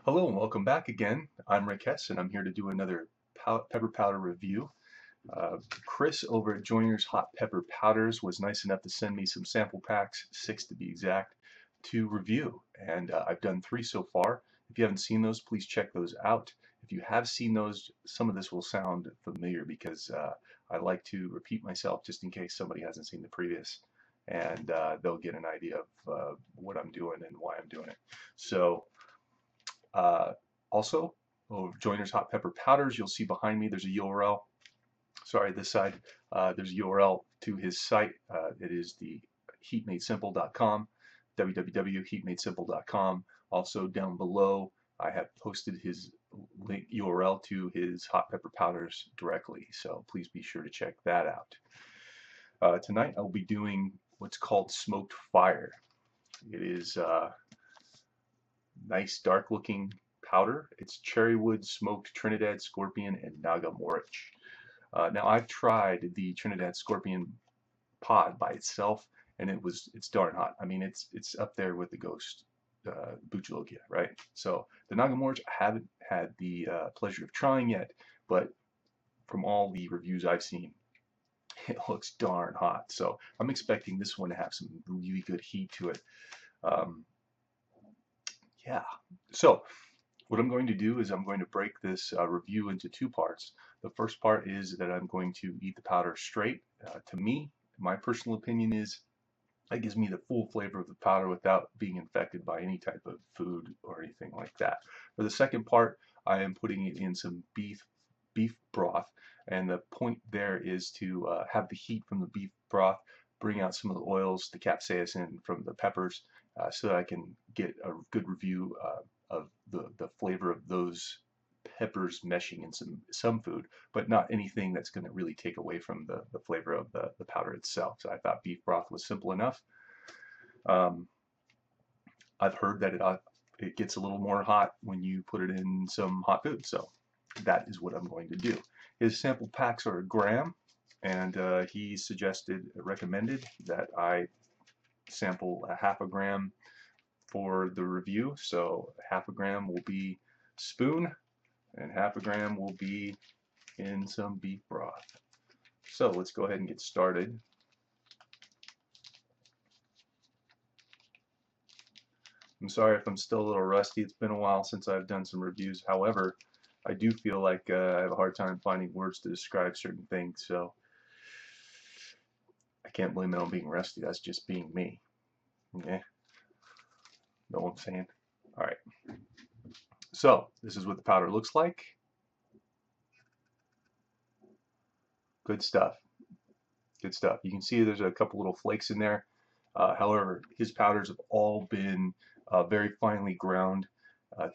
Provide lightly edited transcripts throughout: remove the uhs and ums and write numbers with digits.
Hello and welcome back again. I'm Rick Hess and I'm here to do another pepper powder review. Chris over at Joyner's Hot Pepper Powders was nice enough to send me some sample packs, 6 to be exact, to review. And I've done 3 so far. If you haven't seen those, please check those out. If you have seen those, some of this will sound familiar because I like to repeat myself just in case somebody hasn't seen the previous. And they'll get an idea of what I'm doing and why I'm doing it. So uh, also, Joyner's Hot Pepper Powders, you'll see behind me there's a URL. Sorry, this side, there's a URL to his site. It is the heatmadesimple.com, www.heatmadesimple.com. Also down below, I have posted his link URL to his hot pepper powders directly, so please be sure to check that out. Tonight I'll be doing what's called smoked fire. It is nice dark looking powder. It's cherrywood, smoked Trinidad Scorpion, and Naga Morich. Now I've tried the Trinidad Scorpion pod by itself, and it's darn hot. I mean it's up there with the Ghost Buchalogia, right? So the Naga Morich I haven't had the pleasure of trying yet, but from all the reviews I've seen, it looks darn hot. So I'm expecting this one to have some really good heat to it. Um, yeah. So what I'm going to do is I'm going to break this review into 2 parts. The first part is that I'm going to eat the powder straight. To me, my personal opinion is that gives me the full flavor of the powder without being infected by any type of food or anything like that. For the second part, I am putting it in some beef broth, and the point there is to have the heat from the beef broth bring out some of the oils, the capsaicin from the peppers, so that I can get a good review of the flavor of those peppers meshing in some food, but not anything that's going to really take away from the flavor of the powder itself. So I thought beef broth was simple enough. Um, I've heard that it gets a little more hot when you put it in some hot food, so that is what I'm going to do. His sample packs are a gram, and he recommended that I sample a half a gram for the review. So half a gram will be spoon and half a gram will be in some beef broth. So let's go ahead and get started. I'm sorry if I'm still a little rusty. It's been a while since I've done some reviews. However, I do feel like I have a hard time finding words to describe certain things, so I can't blame it on being rusty. That's just being me. Yeah. Know what I'm saying? All right. So this is what the powder looks like. Good stuff. Good stuff. You can see there's a couple little flakes in there. However, his powders have all been very finely ground.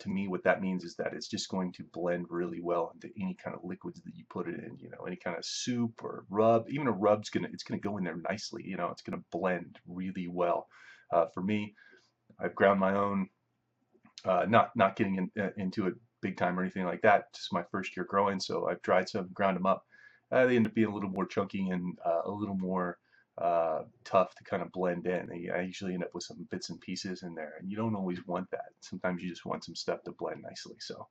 To me, what that means is that it's just going to blend really well into any kind of liquids that you put it in. You know, any kind of soup or rub. Even a rub's it's gonna go in there nicely. You know, it's gonna blend really well. For me, I've ground my own. Not getting into it big time or anything like that. Just my first year growing, so I've tried some, ground them up. They end up being a little more chunky and a little more tough to kind of blend in. I usually end up with some bits and pieces in there, and you don't always want that. Sometimes you just want some stuff to blend nicely. So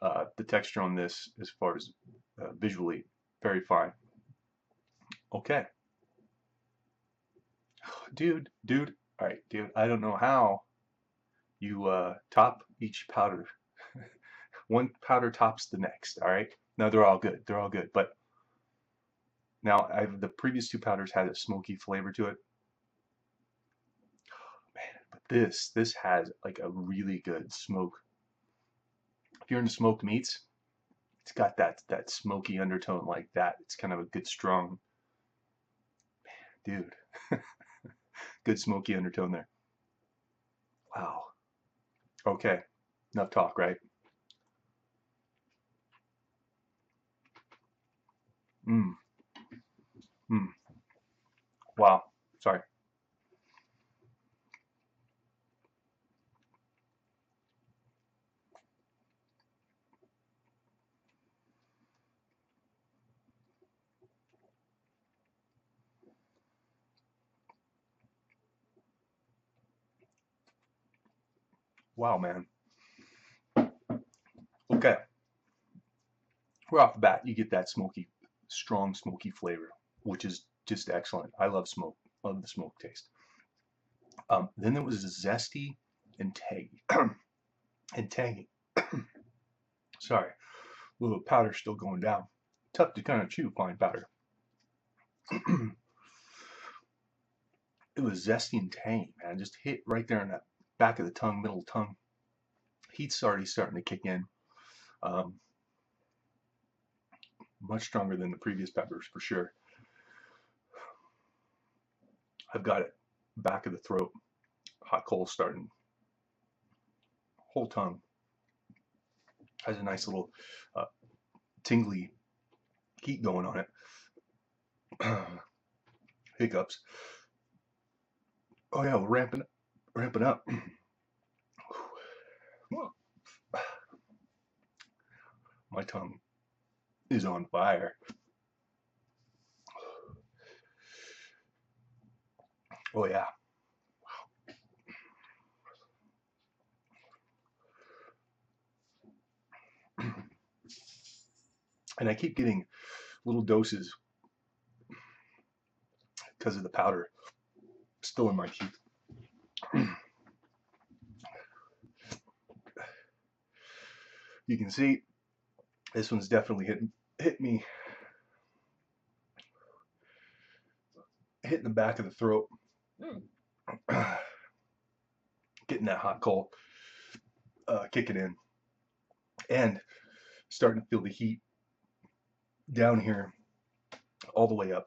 the texture on this, as far as visually, very fine. Okay, dude, all right, dude. I don't know how you top each powder. One powder tops the next. All right. No, they're all good. They're all good. But now the previous 2 powders had a smoky flavor to it. Man, but this has like a really good smoke. If you're into smoked meats, it's got that smoky undertone like that. It's kind of a good strong, dude. Good smoky undertone there. Wow. Okay. Enough talk, right? Mmm. Mmm. Wow. Sorry. Wow, man. Okay, right off the bat, you get that smoky, strong smoky flavor, which is just excellent. I love smoke, love the smoke taste. Then it was zesty and tangy, and tangy. Sorry, a little powder still going down. Tough to kind of chew fine powder. It was zesty and tangy, man. Just hit right there in that back of the tongue, middle tongue. Heat's already starting to kick in. Much stronger than the previous peppers for sure. I've got it back of the throat, hot cold starting. Whole tongue has a nice little tingly heat going on it. Hiccups. Oh yeah, we're ramping up. My tongue is on fire. Oh yeah. And I keep getting little doses because of the powder still in my teeth. You can see this one's definitely hit me, hitting the back of the throat, getting that hot coal kicking in, and starting to feel the heat down here all the way up.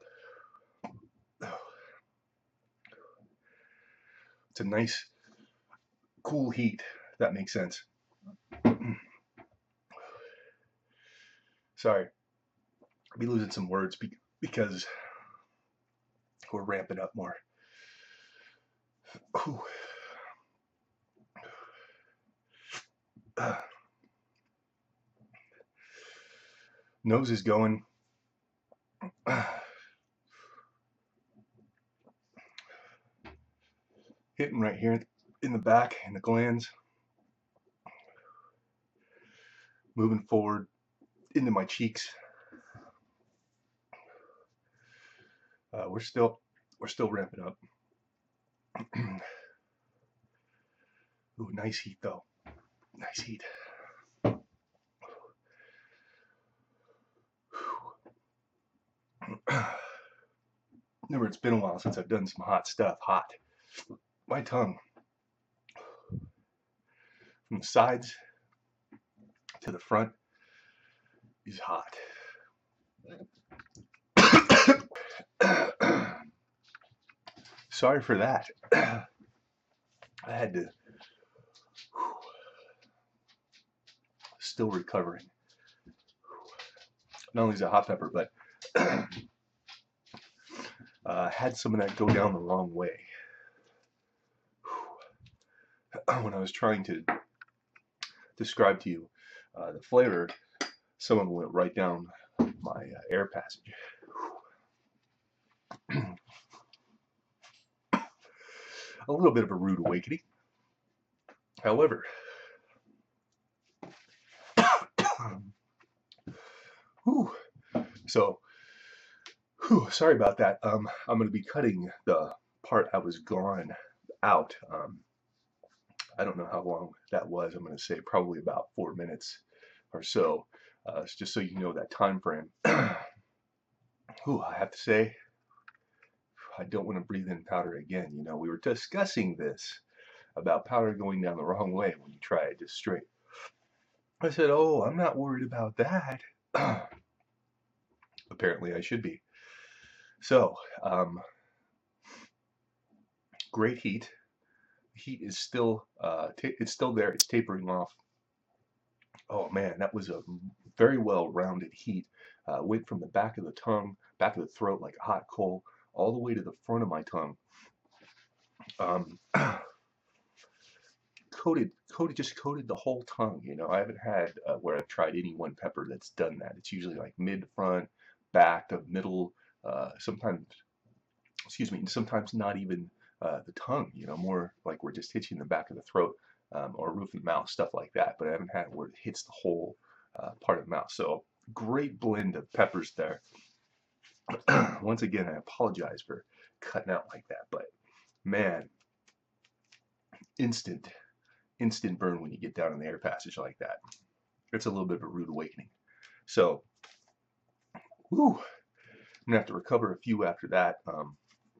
It's a nice cool heat, if that makes sense. Sorry, I'll be losing some words because we're ramping up more. Nose is going. Hitting right here in the back, in the glands. Moving forward into my cheeks. We're still ramping up. Ooh, nice heat though. Nice heat. Remember, it's been a while since I've done some hot stuff. Hot. My tongue, from the sides to the front, is hot. Sorry for that. I had to. Still recovering. Not only is it hot pepper, but had some of that go down the wrong way. When I was trying to describe to you the flavor, someone went right down my air passage. A little bit of a rude awakening. However, sorry about that. I'm going to be cutting the part I was gone out. I don't know how long that was. I'm going to say probably about 4 minutes or so. Just so you know that time frame. I have to say, I don't want to breathe in powder again. You know, we were discussing this about powder going down the wrong way when you try it just straight. I said, oh, I'm not worried about that. Apparently I should be. So, great heat. Heat is still, it's still there. It's tapering off. Oh man, that was a very well-rounded heat. Went from the back of the tongue, back of the throat like a hot coal, all the way to the front of my tongue. Just coated the whole tongue. You know, I haven't had where I've tried any one pepper that's done that. It's usually like mid, front, back to middle. Sometimes not even the tongue. You know, more like we're just hitching the back of the throat. or roof of the mouth, stuff like that. But I haven't had it where it hits the whole part of the mouth. So great blend of peppers there. Once again, I apologize for cutting out like that, but man, instant burn when you get down in the air passage like that. It's a little bit of a rude awakening. So, whew, I'm gonna have to recover a few after that.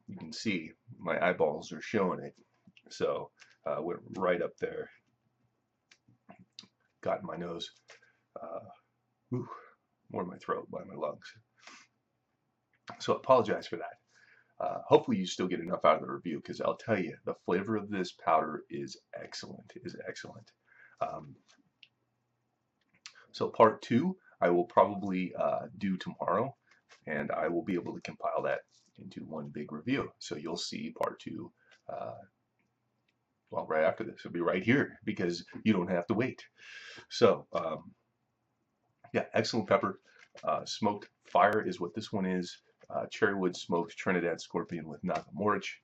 You can see my eyeballs are showing it. So, went right up there, got in my nose, more in my throat by my lungs. So, apologize for that. Hopefully you still get enough out of the review, because I'll tell you, the flavor of this powder is excellent, So part 2, I will probably do tomorrow, and I will be able to compile that into one big review. So you'll see part 2, well, right after this. It'll be right here, because you don't have to wait. So, yeah, excellent pepper. Smoked fire is what this one is. Cherrywood smoked Trinidad scorpion with nagamorich.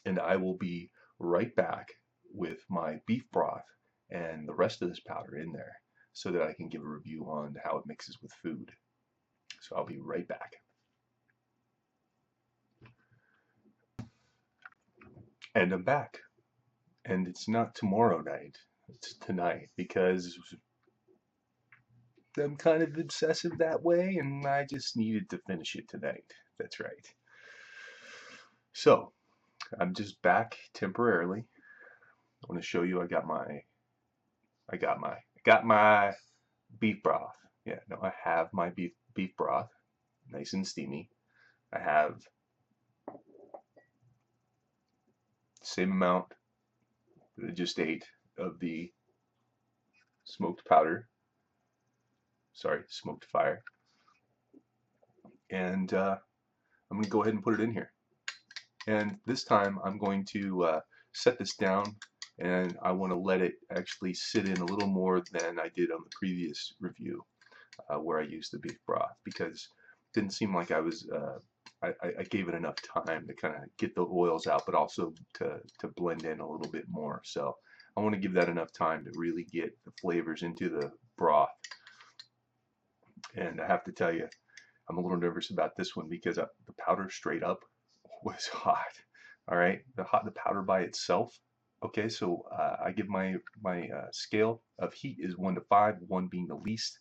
And I will be right back with my beef broth and the rest of this powder in there, so that I can give a review on how it mixes with food. So I'll be right back. And I'm back. And it's not tomorrow night, it's tonight, because I'm kind of obsessive that way, and I just needed to finish it tonight. That's right. So, I'm just back temporarily. I want to show you I got my beef broth. Yeah, no, I have my beef broth, nice and steamy. I have the same amount that I just ate of the smoked powder. Sorry, smoked fire. And I'm going to go ahead and put it in here. And this time I'm going to set this down, and I want to let it actually sit in a little more than I did on the previous review, where I used the beef broth, because it didn't seem like I was, I gave it enough time to kind of get the oils out, but also to blend in a little bit more. So I want to give that enough time to really get the flavors into the broth. And I have to tell you, I'm a little nervous about this one, because the powder straight up was hot. All right, the powder by itself. Okay, so I give my scale of heat is 1 to 5, 1 being the least.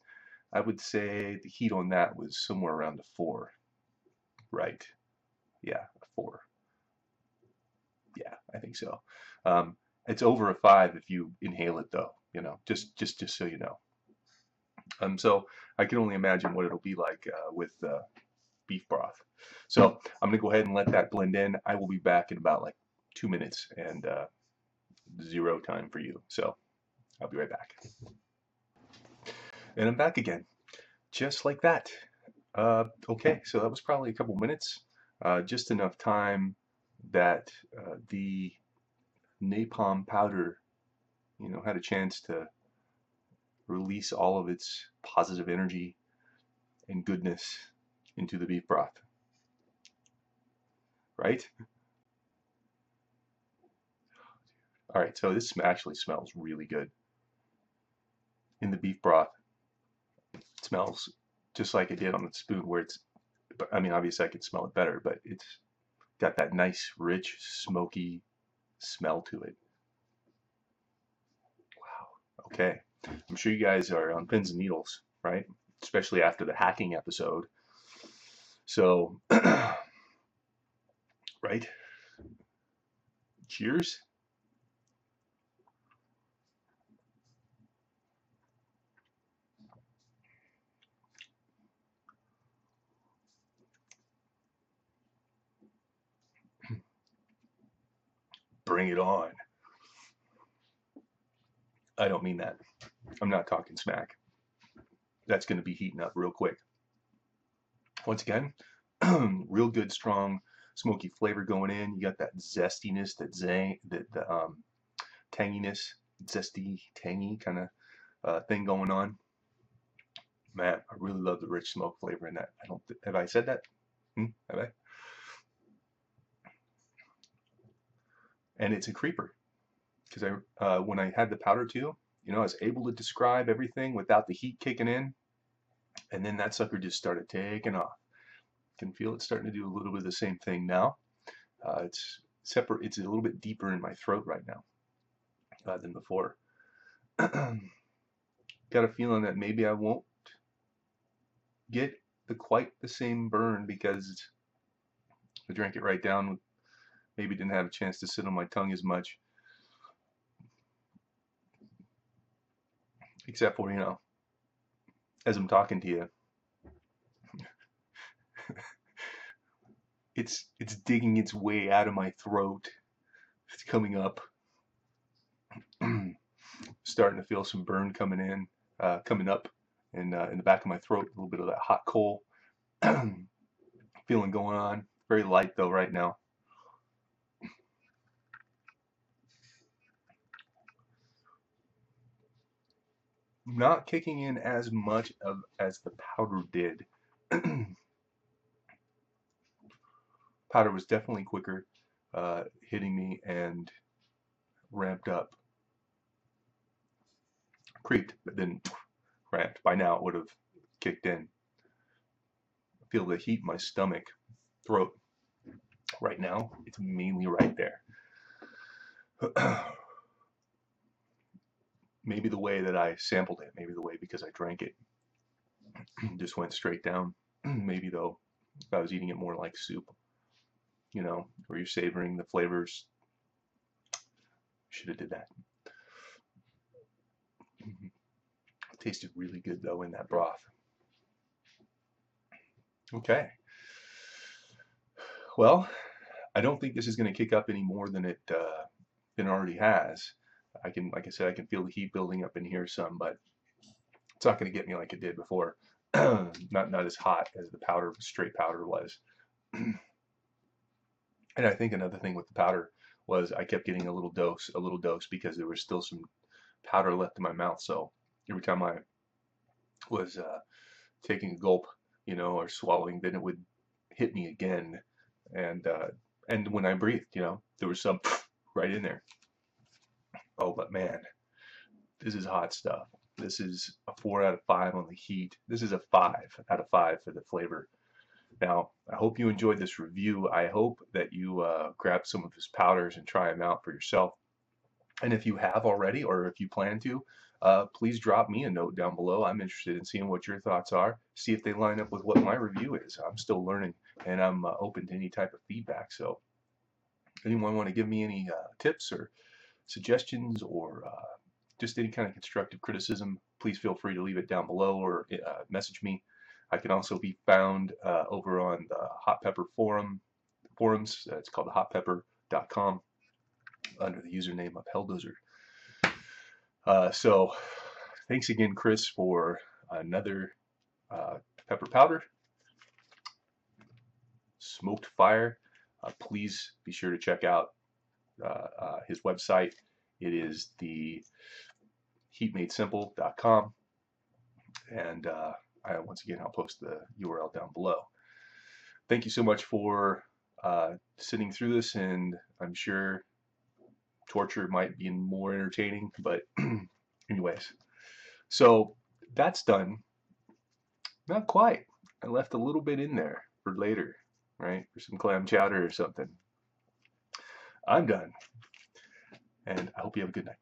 I would say the heat on that was somewhere around a 4. Right? Yeah, a 4. Yeah, I think so. It's over a 5 if you inhale it, though. You know, just so you know. So I can only imagine what it'll be like with beef broth. So I'm gonna go ahead and let that blend in. I will be back in about like 2 minutes, and 0 time for you. So I'll be right back. And I'm back again, just like that. Okay, so that was probably a couple minutes, just enough time that the napalm powder, you know, had a chance to release all of its positive energy and goodness into the beef broth. Right? All right, so this actually smells really good. In the beef broth, it smells just like it did on the spoon, where it's, but I mean, obviously I could smell it better, but it's got that nice, rich, smoky smell to it. Wow. Okay. I'm sure you guys are on pins and needles, right? Especially after the hacking episode. So, right? Cheers. Bring it on. I don't mean that. I'm not talking smack. That's going to be heating up real quick. Once again, real good, strong, smoky flavor going in. You got that zestiness, the tanginess, zesty, tangy kind of thing going on. Man, I really love the rich smoke flavor in that. Have I said that? Have I? And it's a creeper. because when I had the powder too, I was able to describe everything without the heat kicking in, and then that sucker just started taking off. Can feel it starting to do a little bit of the same thing now. It's separate. It's a little bit deeper in my throat right now than before. Got a feeling that maybe I won't get quite the same burn because I drank it right down. Maybe didn't have a chance to sit on my tongue as much. Except for, as I'm talking to you, it's digging its way out of my throat. It's coming up. Starting to feel some burn coming up in the back of my throat. A little bit of that hot coal feeling going on. Very light though right now. Not kicking in as much as the powder did. Powder was definitely quicker hitting me and ramped up. Creeped, but then ramped. By now it would have kicked in. I feel the heat in my stomach, throat. Right now, it's mainly right there. Maybe the way that I sampled it, maybe the way because I drank it just went straight down. Maybe though, if I was eating it more like soup, where you're savoring the flavors, should have did that. It tasted really good though in that broth. Okay. Well, I don't think this is going to kick up any more than it already has. Like I said, I can feel the heat building up in here some, but it's not going to get me like it did before. not as hot as the powder, straight powder was. And I think another thing with the powder was I kept getting a little dose because there was still some powder left in my mouth. So every time I was taking a gulp, or swallowing, then it would hit me again. And when I breathed, there was some right in there. Oh, but man, this is hot stuff. This is a 4 out of 5 on the heat. This is a 5 out of 5 for the flavor. Now, I hope you enjoyed this review. I hope that you grab some of his powders and try them out for yourself. And if you have already, or if you plan to, please drop me a note down below. I'm interested in seeing what your thoughts are. See if they line up with what my review is. I'm still learning, and I'm open to any type of feedback. So, anyone want to give me any tips or suggestions or just any kind of constructive criticism, please feel free to leave it down below or message me. I can also be found over on the Hot Pepper forums. It's called hotpepper.com under the username of Helldozer. So thanks again, Chris, for another pepper powder. Smoked Fire. Please be sure to check out his website. It is the heatmadesimple.com, and once again I'll post the URL down below. Thank you so much for sitting through this, and I'm sure torture might be more entertaining, but anyways, so that's done. Not quite. I left a little bit in there for later, right, for some clam chowder or something. I'm done, and I hope you have a good night.